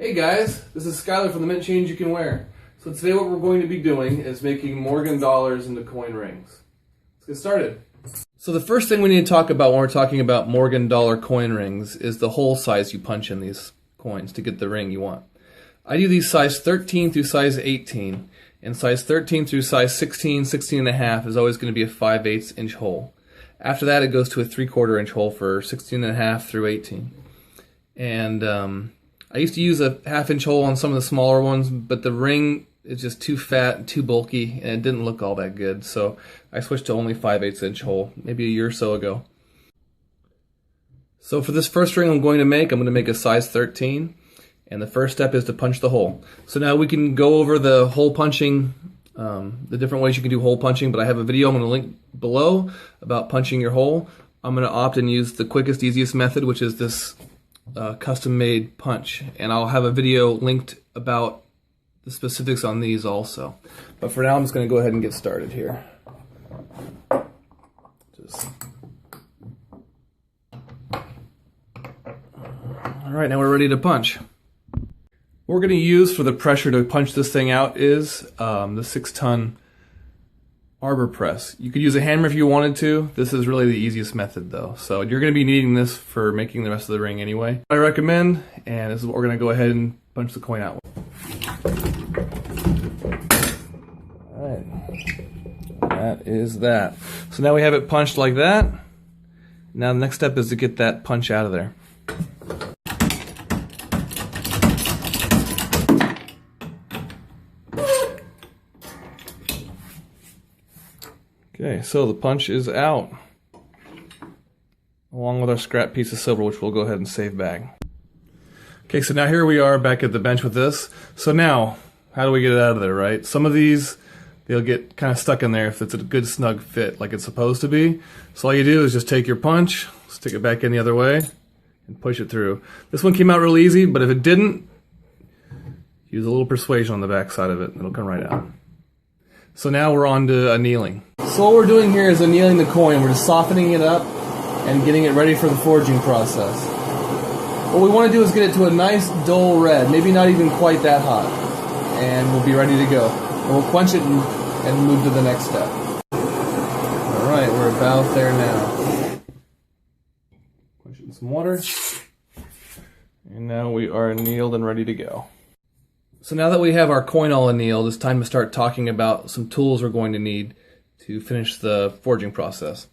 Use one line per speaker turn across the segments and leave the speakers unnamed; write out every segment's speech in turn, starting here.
Hey guys, this is Skylar from the Mint Change You Can Wear. So today what we're going to be doing is making Morgan dollars into coin rings. Let's get started. So the first thing we need to talk about when we're talking about Morgan dollar coin rings is the hole size you punch in these coins to get the ring you want. I do these size 13 through size 18, and size 13 through size 16, 16 and a half is always going to be a 5/8 inch hole. After that it goes to a 3/4 inch hole for 16 and a half through 18. And I used to use a 1/2 inch hole on some of the smaller ones, but the ring is just too fat and too bulky, and it didn't look all that good. So I switched to only 5/8 inch hole, maybe a year or so ago. So for this first ring I'm going to make a size 13, and the first step is to punch the hole. So now we can go over the hole punching, the different ways you can do hole punching, but I have a video I'm going to link below about punching your hole. I'm going to opt and use the quickest, easiest method, which is this custom-made punch, and I'll have a video linked about the specifics on these also. But for now, I'm just going to go ahead and get started here. All right, now we're ready to punch. What we're going to use for the pressure to punch this thing out is the 6-ton arbor press. You could use a hammer if you wanted to. This is really the easiest method though. So you're going to be needing this for making the rest of the ring anyway. I recommend, and this is what we're going to go ahead and punch the coin out with. Alright, that is that. So now we have it punched like that. Now the next step is to get that punch out of there. Okay, so the punch is out, along with our scrap piece of silver, which we'll go ahead and save back. Okay, so now here we are back at the bench with this. So now, how do we get it out of there, right? Some of these, they'll get kind of stuck in there if it's a good snug fit, like it's supposed to be. So all you do is just take your punch, stick it back in the other way, and push it through. This one came out real easy, but if it didn't, use a little persuasion on the back side of it, and it'll come right out. So now we're on to annealing. So what we're doing here is annealing the coin. We're just softening it up and getting it ready for the forging process. What we want to do is get it to a nice dull red, maybe not even quite that hot, and we'll be ready to go. And we'll quench it and move to the next step. Alright, we're about there now. Quench it in some water. And now we are annealed and ready to go. So now that we have our coin all annealed, it's time to start talking about some tools we're going to need to finish the forging process.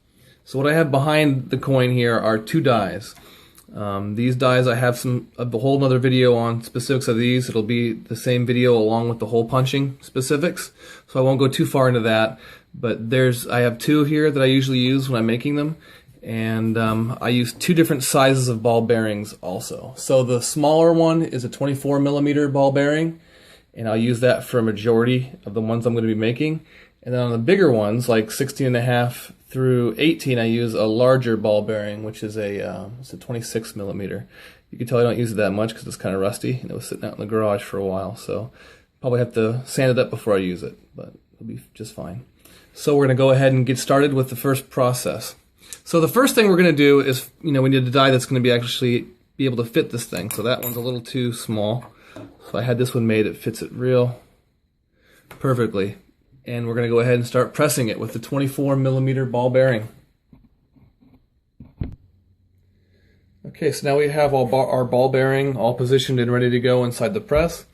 So what I have behind the coin here are 2 dies. These dies, I have a whole other video on specifics of these. It'll be the same video along with the hole punching specifics, so I won't go too far into that. But I have 2 here that I usually use when I'm making them, and I use 2 different sizes of ball bearings also. So the smaller one is a 24mm ball bearing, and I'll use that for a majority of the ones I'm going to be making. And then on the bigger ones, like 16 and a half through 18, I use a larger ball bearing, which is it's a 26mm. You can tell I don't use it that much because it's kind of rusty, and it was sitting out in the garage for a while, so probably have to sand it up before I use it, but it'll be just fine. So we're going to go ahead and get started with the first process. So the first thing we're going to do is, we need a die that's going to actually be able to fit this thing. So that one's a little too small. So I had this one made, it fits it real perfectly. And we're going to go ahead and start pressing it with the 24mm ball bearing. Okay, so now we have our ball bearing all positioned and ready to go inside the press.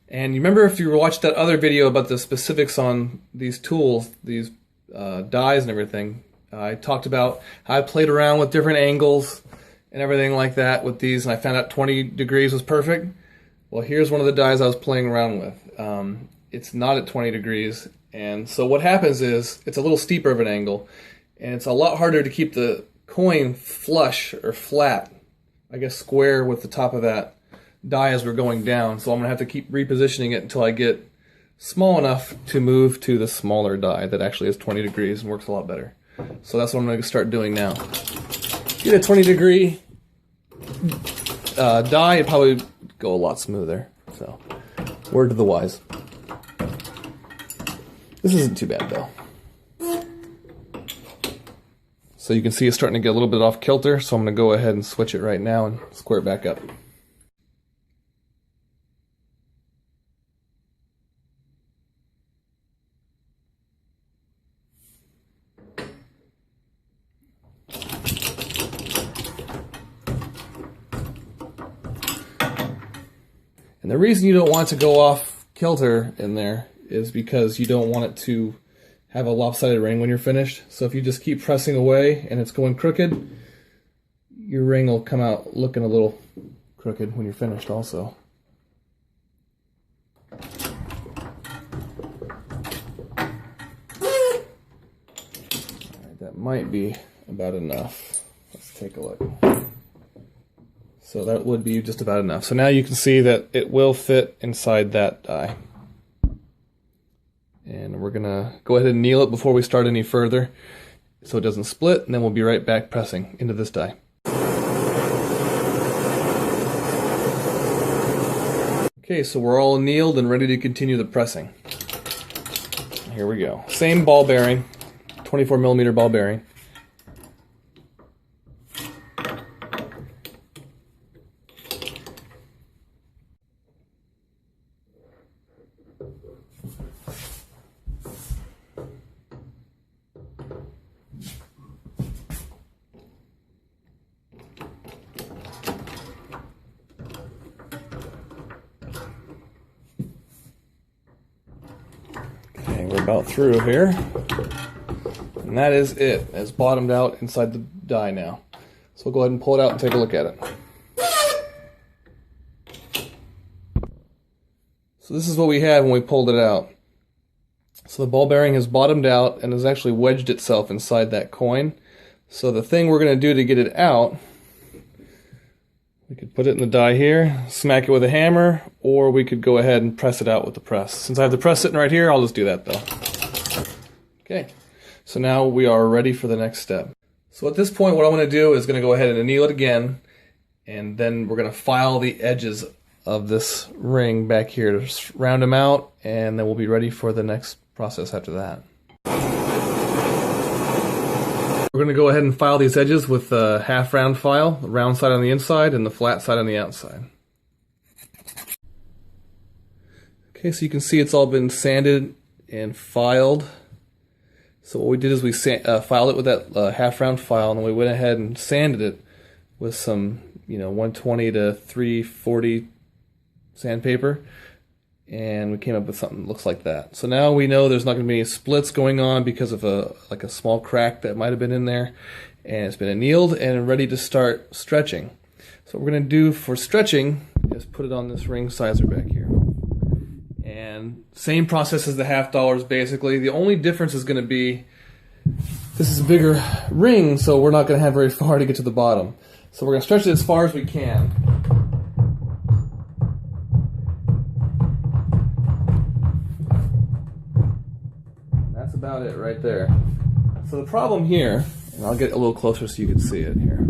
And you remember, if you watched that other video about the specifics on these tools, these dies and everything, I talked about how I played around with different angles and everything like that with these, and I found out 20 degrees was perfect. Well, here's one of the dies I was playing around with. It's not at 20 degrees, and so what happens is it's a little steeper of an angle, and it's a lot harder to keep the coin flush or flat, I guess square with the top of that die as we're going down. So I'm going to have to keep repositioning it until I get small enough to move to the smaller die that actually is 20 degrees and works a lot better. So that's what I'm going to start doing now. Get a 20 degree die, it'd probably go a lot smoother. So, word to the wise. This isn't too bad though. So you can see it's starting to get a little bit off kilter, so I'm going to go ahead and switch it right now and square it back up. And the reason you don't want it to go off kilter in there is because you don't want it to have a lopsided ring when you're finished. So if you just keep pressing away and it's going crooked, your ring will come out looking a little crooked when you're finished also. Alright, that might be about enough. Let's take a look. So that would be just about enough. So now you can see that it will fit inside that die. And we're going to go ahead and anneal it before we start any further so it doesn't split, and then we'll be right back pressing into this die. Okay, so we're all annealed and ready to continue the pressing. Here we go. Same ball bearing, 24mm ball bearing. We're about through here, and that is it. It's bottomed out inside the die now. So we'll go ahead and pull it out and take a look at it. So this is what we had when we pulled it out. So the ball bearing has bottomed out and has actually wedged itself inside that coin. So the thing we're going to do to get it out, we could put it in the die here, smack it with a hammer, or we could go ahead and press it out with the press. Since I have the press sitting right here, I'll just do that though. Okay, so now we are ready for the next step. So at this point, what I'm going to do is going to go ahead and anneal it again, and then we're going to file the edges of this ring back here to round them out, and then we'll be ready for the next process after that. We're going to go ahead and file these edges with a half round file, the round side on the inside and the flat side on the outside. Okay, so you can see it's all been sanded and filed. So what we did is we filed it with that half round file, and then we went ahead and sanded it with some 120 to 340 sandpaper, and we came up with something that looks like that. So now we know there's not going to be any splits going on because of a small crack that might have been in there, and it's been annealed and ready to start stretching. So what we're going to do for stretching is put it on this ring sizer back here. And same process as the $half basically. The only difference is going to be this is a bigger ring, so we're not going to have very far to get to the bottom. So we're going to stretch it as far as we can. That's about it right there. So the problem here, and I'll get a little closer so you can see it here.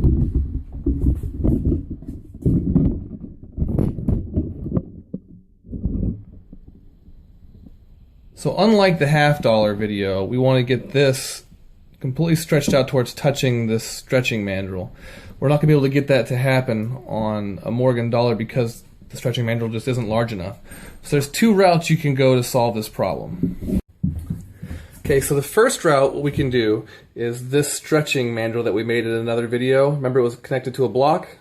So unlike the $half video, we want to get this completely stretched out towards touching this stretching mandrel. We're not going to be able to get that to happen on a Morgan dollar because the stretching mandrel just isn't large enough. So there's two routes you can go to solve this problem. Okay, so the first route, what we can do is this stretching mandrel that we made in another video. Remember it was connected to a block?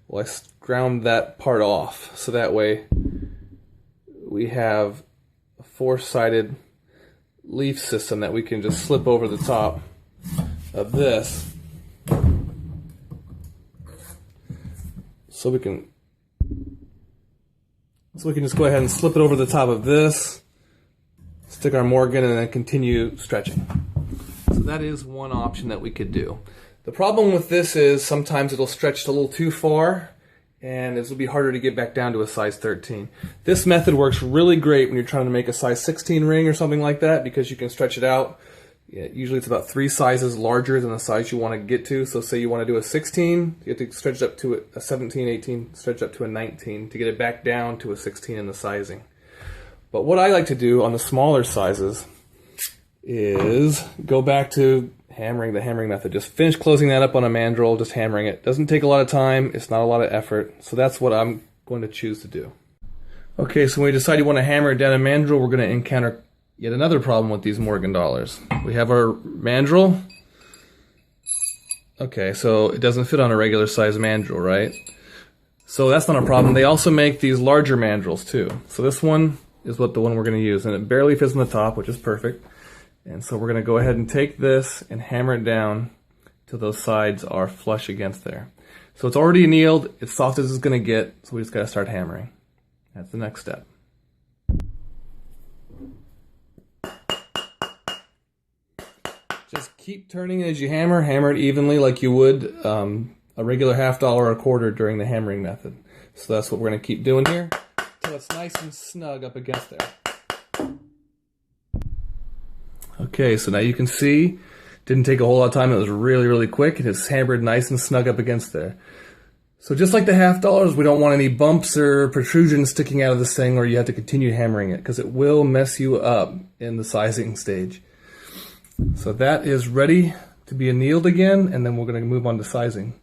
Well, I ground that part off, so that way we have a four-sided leaf system that we can just slip over the top of this. So we can just go ahead and slip it over the top of this, stick our Morgan, and then continue stretching. So that is one option that we could do. The problem with this is sometimes it'll stretch a little too far, and it'll be harder to get back down to a size 13. This method works really great when you're trying to make a size 16 ring or something like that, because you can stretch it out. Usually it's about 3 sizes larger than the size you want to get to. So say you want to do a 16, you have to stretch it up to a 17, 18, stretch it up to a 19 to get it back down to a 16 in the sizing. But what I like to do on the smaller sizes is go back to hammering, the hammering method. Just finish closing that up on a mandrel, just hammering it. Doesn't take a lot of time, it's not a lot of effort, so that's what I'm going to choose to do. Okay, so when we decide you want to hammer it down a mandrel, we're going to encounter yet another problem with these Morgan dollars. We have our mandrel. Okay, so it doesn't fit on a regular size mandrel, right? So that's not a problem. They also make these larger mandrels too. So this one is the one we're going to use, and it barely fits on the top, which is perfect. And so we're going to go ahead and take this and hammer it down till those sides are flush against there. So it's already annealed, it's soft as it's going to get, so we just got to start hammering. That's the next step. Just keep turning as you hammer. Hammer it evenly like you would a regular $50 or a quarter during the hammering method. So that's what we're going to keep doing here until it's nice and snug up against there. Okay, so now you can see, didn't take a whole lot of time. It was really, really quick. It is hammered nice and snug up against there. So just like the $50, we don't want any bumps or protrusions sticking out of this thing, or you have to continue hammering it because it will mess you up in the sizing stage. So that is ready to be annealed again, and then we're going to move on to sizing.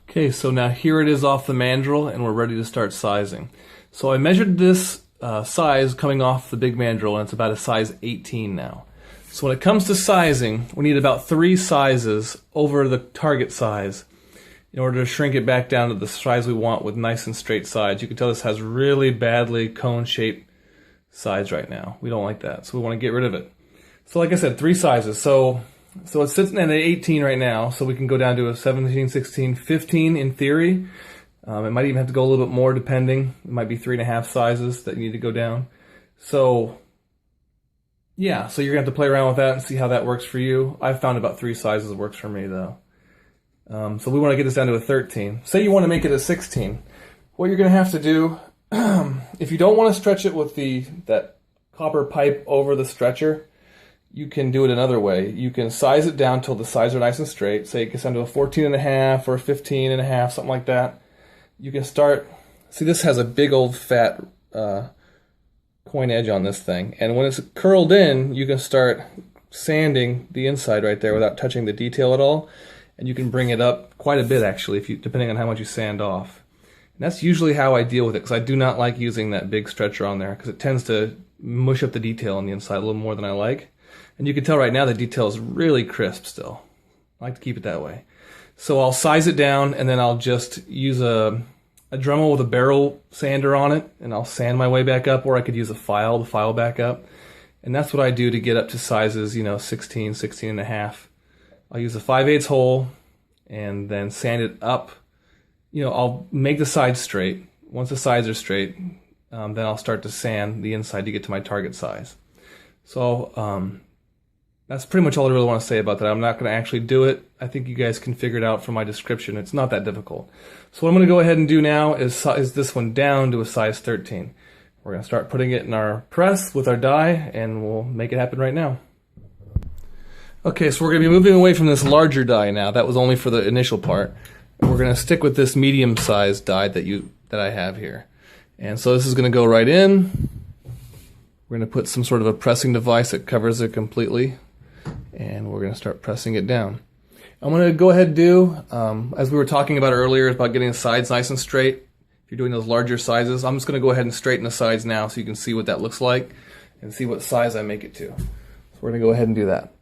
Okay, so now here it is off the mandrel, and we're ready to start sizing. So I measured this size coming off the big mandrel, and it's about a size 18 now. So when it comes to sizing, we need about 3 sizes over the target size in order to shrink it back down to the size we want with nice and straight sides. You can tell this has really badly cone-shaped sides right now. We don't like that, so we want to get rid of it. So like I said, 3 sizes. So it's sitting at an 18 right now, so we can go down to a 17, 16, 15 in theory. It might even have to go a little bit more depending. It might be 3.5 sizes that you need to go down. So yeah, so you're going to have to play around with that and see how that works for you. I've found about 3 sizes works for me though. So we want to get this down to a 13. Say you want to make it a 16. What you're going to have to do, if you don't want to stretch it with that copper pipe over the stretcher, you can do it another way. You can size it down till the sides are nice and straight. Say it gets down to a 14.5 or a 15.5, something like that. You can start, see this has a big old fat coin edge on this thing. And when it's curled in, you can start sanding the inside right there without touching the detail at all. And you can bring it up quite a bit actually, depending on how much you sand off. And that's usually how I deal with it, because I do not like using that big stretcher on there, because it tends to mush up the detail on the inside a little more than I like. And you can tell right now the detail is really crisp still. I like to keep it that way. So I'll size it down, and then I'll just use a Dremel with a barrel sander on it, and I'll sand my way back up, or I could use a file to file back up. And that's what I do to get up to sizes, 16, 16.5. I'll use a 5/8 hole and then sand it up. I'll make the sides straight. Once the sides are straight, then I'll start to sand the inside to get to my target size. So that's pretty much all I really want to say about that. I'm not going to actually do it. I think you guys can figure it out from my description. It's not that difficult. So what I'm going to go ahead and do now is size this one down to a size 13. We're going to start putting it in our press with our die, and we'll make it happen right now. Okay, so we're going to be moving away from this larger die now. That was only for the initial part. We're going to stick with this medium-sized die that I have here. And so this is going to go right in. We're going to put some sort of a pressing device that covers it completely, and we're going to start pressing it down. I'm going to go ahead and do, as we were talking about earlier, about getting the sides nice and straight. If you're doing those larger sizes, I'm just going to go ahead and straighten the sides now so you can see what that looks like and see what size I make it to. So we're going to go ahead and do that.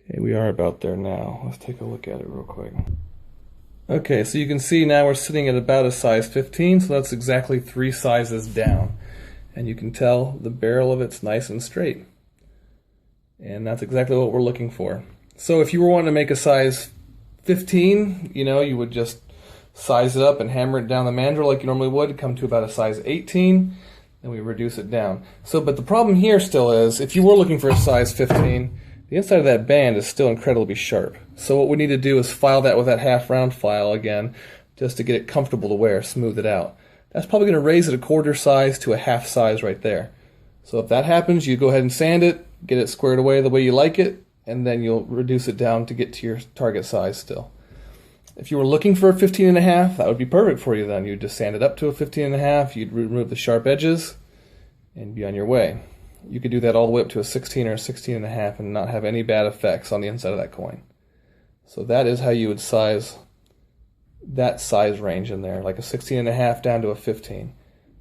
Okay, we are about there now. Let's take a look at it real quick. Okay, so you can see now we're sitting at about a size 15, so that's exactly 3 sizes down. And you can tell the barrel of it's nice and straight. And that's exactly what we're looking for. So if you were wanting to make a size 15, you would just size it up and hammer it down the mandrel like you normally would, come to about a size 18, and we reduce it down. But the problem here still is, if you were looking for a size 15, the inside of that band is still incredibly sharp. So what we need to do is file that with that half round file again, just to get it comfortable to wear, smooth it out. That's probably going to raise it a quarter size to a half size right there. So if that happens, you go ahead and sand it, get it squared away the way you like it, and then you'll reduce it down to get to your target size still. If you were looking for a 15.5, that would be perfect for you then. You'd just sand it up to a 15.5, you'd remove the sharp edges, and be on your way. You could do that all the way up to a 16 or a 16.5 and not have any bad effects on the inside of that coin. So that is how you would size that size range in there, like a 16.5 down to a 15.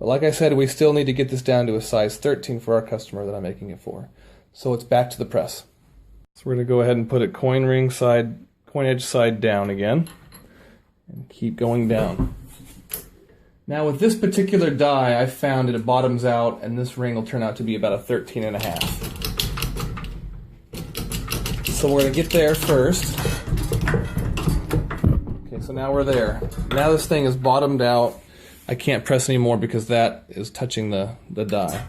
But like I said, we still need to get this down to a size 13 for our customer that I'm making it for. So it's back to the press. So we're going to go ahead and put it coin edge side down again and keep going down. Now with this particular die, I found it bottoms out and this ring will turn out to be about a 13.5. So we're going to get there first. Okay, so now we're there. Now this thing is bottomed out. I can't press anymore because that is touching the die.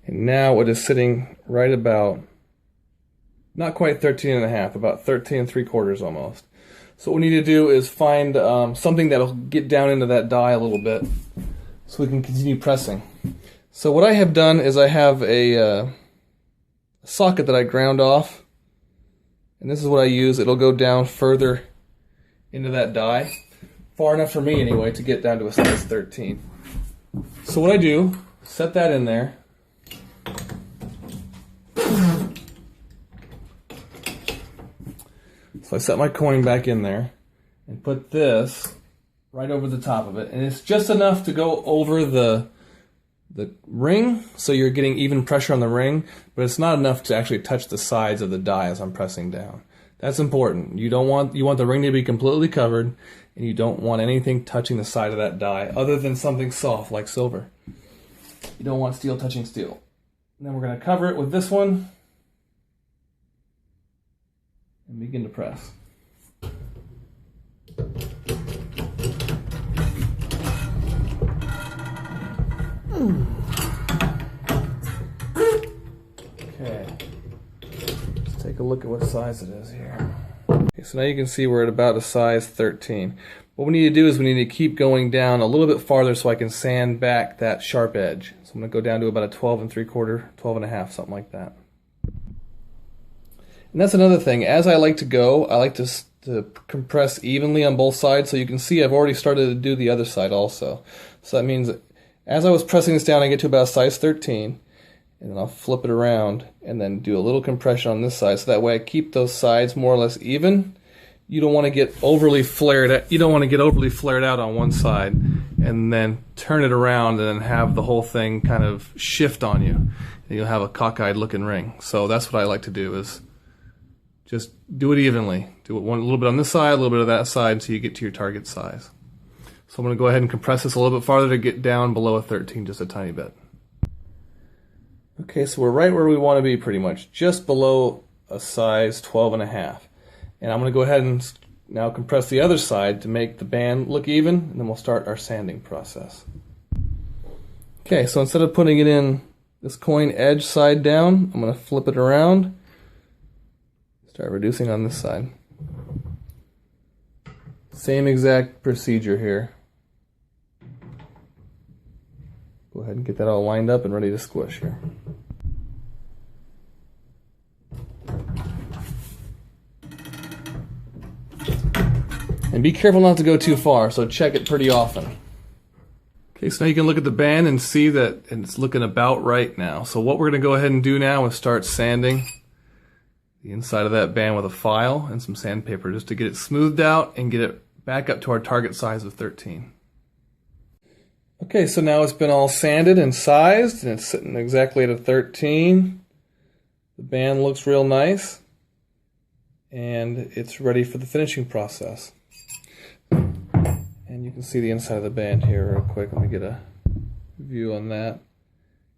And now it is sitting right about, not quite 13.5, about 13.75 almost. So what we need to do is find something that'll get down into that die a little bit so we can continue pressing. So what I have done is I have a socket that I ground off, and this is what I use. It'll go down further into that die, far enough for me anyway to get down to a size 13. So what I do, set that in there. So I set my coin back in there and put this right over the top of it, and it's just enough to go over the ring, so you're getting even pressure on the ring, but it's not enough to actually touch the sides of the die as I'm pressing down. That's important. You want the ring to be completely covered, and you don't want anything touching the side of that die other than something soft like silver. You don't want steel touching steel. And then we're going to cover it with this one and begin to press. Okay, let's take a look at what size it is here. Okay, so now you can see we're at about a size 13. What we need to do is we need to keep going down a little bit farther so I can sand back that sharp edge. So I'm going to go down to about a 12.75, 12.5, something like that. And that's another thing. As I like to go, I like to compress evenly on both sides. So you can see I've already started to do the other side also. So that means that as I was pressing this down, I get to about size 13, and then I'll flip it around and then do a little compression on this side, so that way I keep those sides more or less even. You don't want to get overly flared out. You don't want to get overly flared out on one side and then turn it around and then have the whole thing kind of shift on you. And you'll have a cockeyed looking ring. So that's what I like to do, is just do it evenly. Do it a little bit on this side, a little bit of that side, until you get to your target size. So I'm going to go ahead and compress this a little bit farther to get down below a 13 just a tiny bit. Okay, so we're right where we want to be pretty much, just below a size 12.5. And I'm going to go ahead and now compress the other side to make the band look even, and then we'll start our sanding process. Okay, so instead of putting it in this coin edge side down, I'm going to flip it around, start reducing on this side. Same exact procedure here. Go ahead and get that all lined up and ready to squish here. And be careful not to go too far, so check it pretty often. Okay, so now you can look at the band and see that it's looking about right now. So what we're going to go ahead and do now is start sanding the inside of that band with a file and some sandpaper just to get it smoothed out and get it back up to our target size of 13. Okay, so now it's been all sanded and sized, and it's sitting exactly at a 13. The band looks real nice, and it's ready for the finishing process. And you can see the inside of the band here real quick. Let me get a view on that.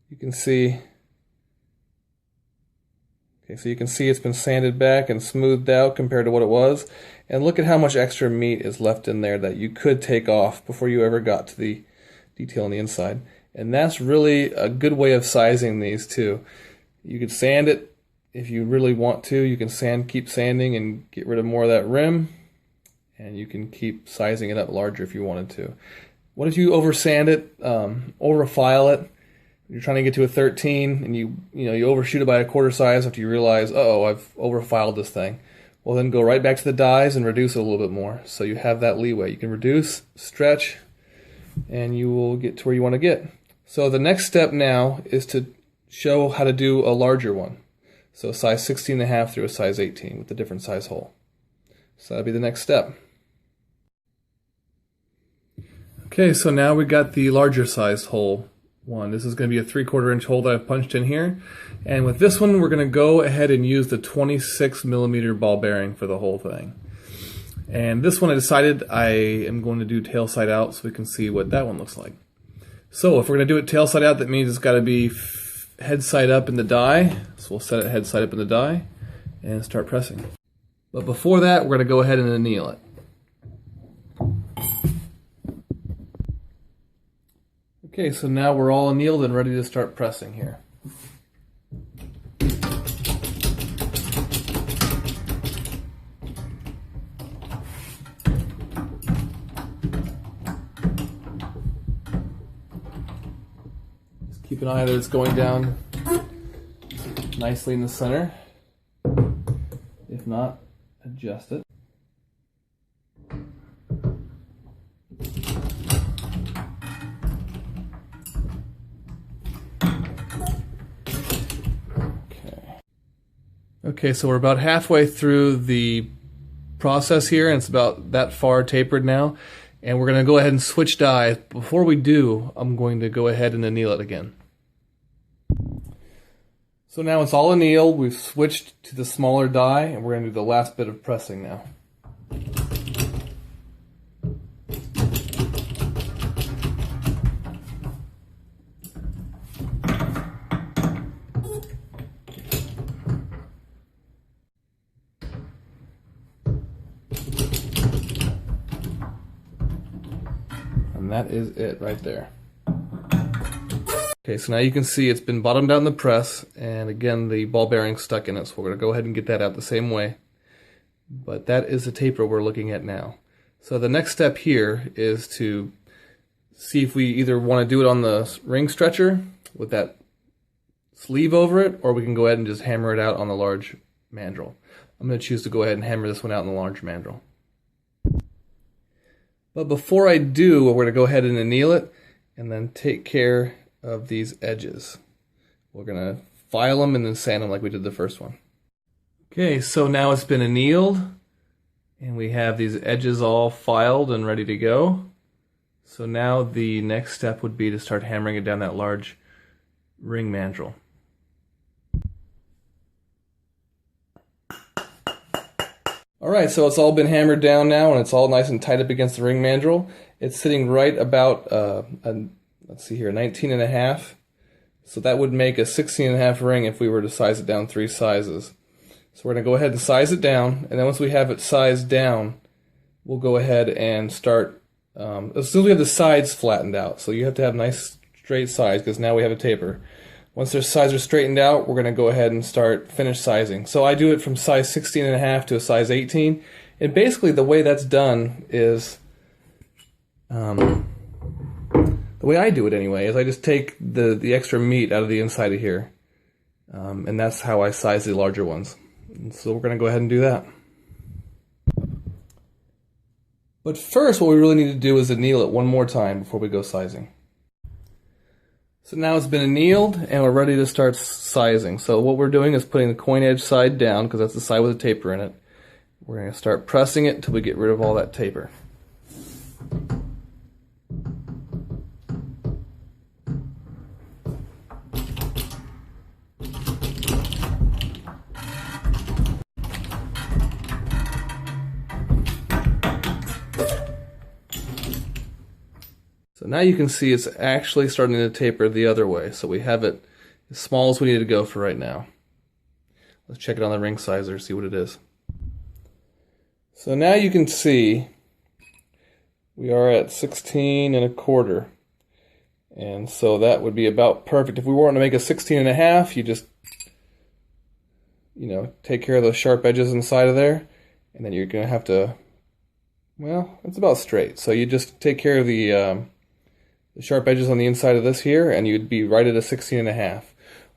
You can see, okay, so you can see it's been sanded back and smoothed out compared to what it was. And look at how much extra meat is left in there that you could take off before you ever got to the detail on the inside. And that's really a good way of sizing these too. You could sand it if you really want to. You can keep sanding and get rid of more of that rim, and you can keep sizing it up larger if you wanted to. What if you over sand it, over file it? You're trying to get to a 13 and you overshoot it by a quarter size after you realize, uh-oh, I've over filed this thing. Well, then go right back to the dies and reduce it a little bit more, so you have that leeway. You can reduce, stretch, and you will get to where you want to get. So the next step now is to show how to do a larger one. So a size 16.5 through a size 18 with a different size hole. So that'll be the next step. Okay, so now we got the larger sized hole one. This is going to be a 3/4 inch hole that I've punched in here. And with this one, we're going to go ahead and use the 26mm ball bearing for the whole thing. And this one I decided I am going to do tail side out so we can see what that one looks like. So if we're going to do it tail side out, that means it's got to be head side up in the die. So we'll set it head side up in the die and start pressing. But before that, we're going to go ahead and anneal it. Okay, so now we're all annealed and ready to start pressing here. Just keep an eye that it's going down nicely in the center. If not, adjust it. Okay, so we're about halfway through the process here, and it's about that far tapered now. And we're going to go ahead and switch die. Before we do, I'm going to go ahead and anneal it again. So now it's all annealed. We've switched to the smaller die, and we're going to do the last bit of pressing now. And that is it right there. Okay, so now you can see it's been bottomed out in the press, and again the ball bearing's stuck in it, so we're going to go ahead and get that out the same way. But that is the taper we're looking at now. So the next step here is to see if we either want to do it on the ring stretcher with that sleeve over it, or we can go ahead and just hammer it out on the large mandrel. I'm going to choose to go ahead and hammer this one out in the large mandrel. But before I do, we're going to go ahead and anneal it and then take care of these edges. We're going to file them and then sand them like we did the first one. Okay, so now it's been annealed and we have these edges all filed and ready to go. So now the next step would be to start hammering it down that large ring mandrel. Alright, so it's all been hammered down now and it's all nice and tight up against the ring mandrel. It's sitting right about, let's see here, 19.5. So that would make a 16.5 ring if we were to size it down 3 sizes. So we're going to go ahead and size it down, and then once we have it sized down, we'll go ahead and start, as soon as we have the sides flattened out, so you have to have nice straight sides because now we have a taper. Once their sides are straightened out, we're going to go ahead and start finish sizing. So I do it from size 16.5 to a size 18. And basically the way that's done is, the way I do it anyway, is I just take the extra meat out of the inside of here. And that's how I size the larger ones. And so we're going to go ahead and do that. But first what we really need to do is anneal it one more time before we go sizing. So now it's been annealed and we're ready to start sizing. So what we're doing is putting the coin edge side down because that's the side with the taper in it. We're going to start pressing it until we get rid of all that taper. So now you can see it's actually starting to taper the other way. So we have it as small as we need to go for right now. Let's check it on the ring sizer, see what it is. So now you can see we are at 16.25. And so that would be about perfect. If we wanted to make a 16.5, you just, take care of those sharp edges inside of there. And then you're going to have to, well, it's about straight. So you just take care of the sharp edges on the inside of this here, and you'd be right at a 16.5.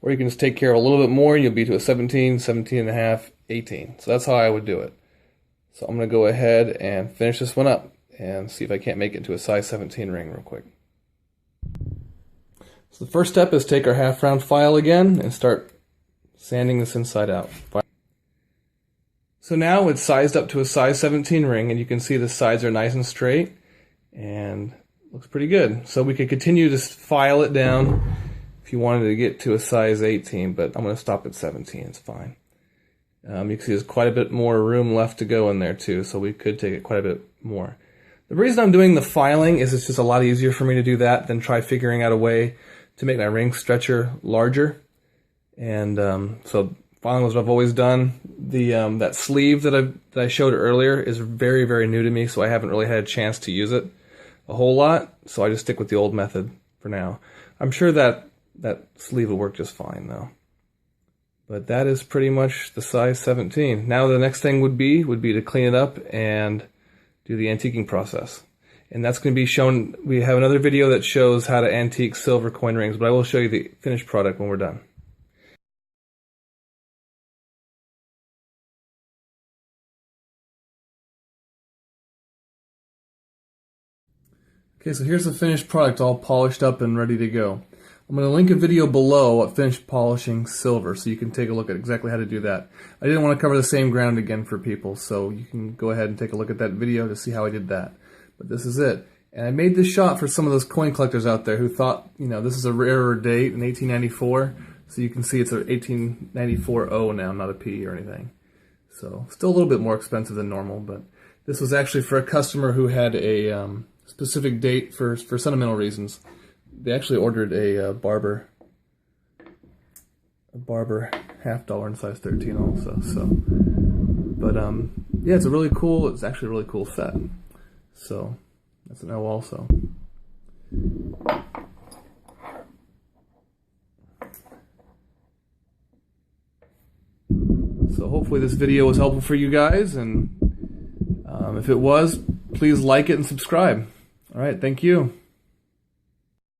Or you can just take care of a little bit more, and you'll be to a 17, 17.5, 18. So that's how I would do it. So I'm going to go ahead and finish this one up and see if I can't make it into a size 17 ring real quick. So the first step is take our half round file again and start sanding this inside out. So now it's sized up to a size 17 ring, and you can see the sides are nice and straight and looks pretty good. So we could continue to file it down if you wanted to get to a size 18, but I'm going to stop at 17. It's fine. You can see there's quite a bit more room left to go in there too, so we could take it quite a bit more. The reason I'm doing the filing is it's just a lot easier for me to do that than try figuring out a way to make my ring stretcher larger. And so filing was what I've always done. The that sleeve that I showed earlier is very, very new to me, so I haven't really had a chance to use it a whole lot, so I just stick with the old method for now. I'm sure that sleeve will work just fine though. But that is pretty much the size 17. Now the next thing would be to clean it up and do the antiquing process. And that's going to be shown. We have another video that shows how to antique silver coin rings, but I will show you the finished product when we're done. Okay, so here's the finished product all polished up and ready to go. I'm going to link a video below of finished polishing silver so you can take a look at exactly how to do that. I didn't want to cover the same ground again for people, so you can go ahead and take a look at that video to see how I did that. But this is it. And I made this shot for some of those coin collectors out there who thought, you know, this is a rarer date in 1894. So you can see it's a 1894 O now, not a P or anything. So still a little bit more expensive than normal, but this was actually for a customer who had a specific date for sentimental reasons. They actually ordered a Barber half dollar in size 13 also. So, but yeah, it's actually a really cool set. So that's an O also. So hopefully this video was helpful for you guys, and if it was, please like it and subscribe. All right, thank you.